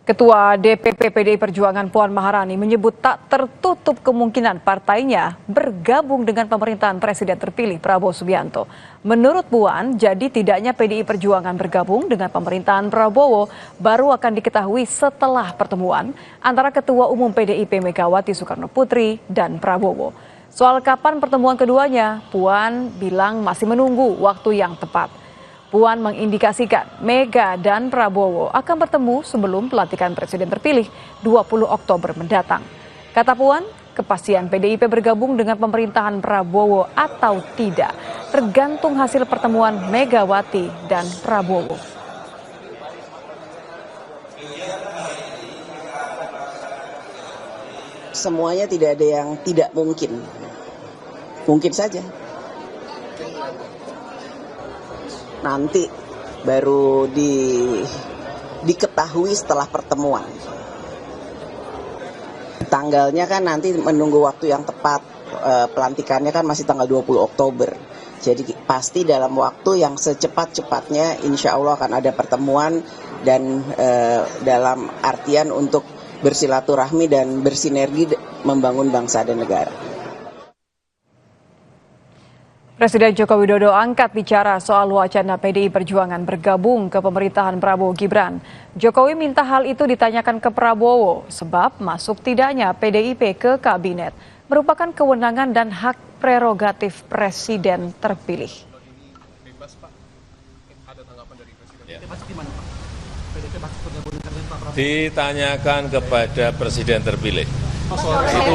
Ketua DPP PDI Perjuangan Puan Maharani menyebut tak tertutup kemungkinan partainya bergabung dengan pemerintahan Presiden terpilih Prabowo Subianto. Menurut Puan, jadi tidaknya PDI Perjuangan bergabung dengan pemerintahan Prabowo baru akan diketahui setelah pertemuan antara Ketua Umum PDIP Megawati Soekarno Putri dan Prabowo. Soal kapan pertemuan keduanya, Puan bilang masih menunggu waktu yang tepat. Puan mengindikasikan Mega dan Prabowo akan bertemu sebelum pelantikan Presiden terpilih 20 Oktober mendatang. Kata Puan, kepastian PDIP bergabung dengan pemerintahan Prabowo atau tidak tergantung hasil pertemuan Megawati dan Prabowo. Semuanya tidak ada yang tidak mungkin. Mungkin saja. Nanti baru diketahui setelah pertemuan. Tanggalnya kan nanti menunggu waktu yang tepat. Pelantikannya kan masih tanggal 20 Oktober. Jadi pasti dalam waktu yang secepat-cepatnya insya Allah akan ada pertemuan dan dalam artian untuk bersilaturahmi dan bersinergi membangun bangsa dan negara. Presiden Joko Widodo angkat bicara soal wacana PDI Perjuangan bergabung ke pemerintahan Prabowo Gibran. Jokowi minta hal itu ditanyakan ke Prabowo sebab masuk tidaknya PDIP ke kabinet merupakan kewenangan dan hak prerogatif Presiden terpilih. Ditanyakan kepada Presiden terpilih. Itu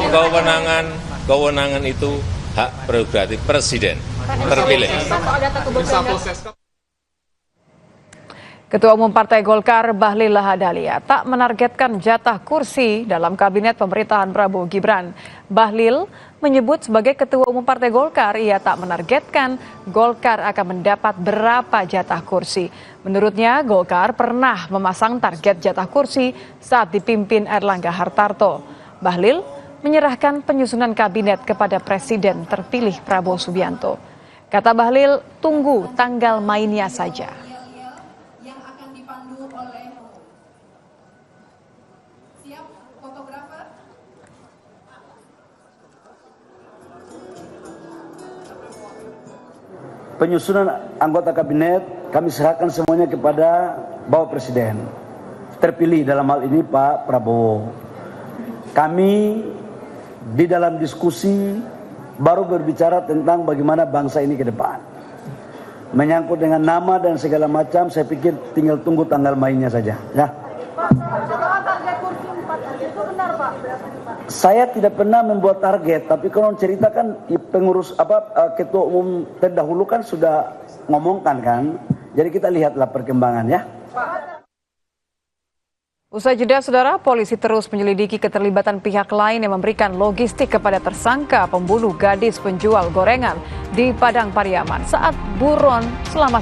kewenangan itu hak prerogatif Presiden terpilih. Ketua Umum Partai Golkar Bahlil Lahadalia tak menargetkan jatah kursi dalam kabinet pemerintahan Prabowo Gibran. Bahlil menyebut sebagai Ketua Umum Partai Golkar ia tak menargetkan Golkar akan mendapat berapa jatah kursi. Menurutnya Golkar pernah memasang target jatah kursi saat dipimpin Erlangga Hartarto. Bahlil menyerahkan penyusunan kabinet kepada Presiden terpilih Prabowo Subianto. Kata Bahlil, tunggu tanggal mainnya saja. Yang akan dipandu oleh siap fotografer. Penyusunan anggota kabinet kami serahkan semuanya kepada Bapak Presiden terpilih dalam hal ini Pak Prabowo. Kami di dalam diskusi baru berbicara tentang bagaimana bangsa ini ke depan. Menyangkut dengan nama dan segala macam, saya pikir tinggal tunggu tanggal mainnya saja. Ya. Saya tidak pernah membuat target, tapi kalau ceritakan pengurus ketua umum terdahulu kan sudah ngomongkan kan. Jadi kita lihatlah perkembangannya. Usai jeda, saudara, polisi terus menyelidiki keterlibatan pihak lain yang memberikan logistik kepada tersangka pembunuh gadis penjual gorengan di Padang Pariaman saat buron selama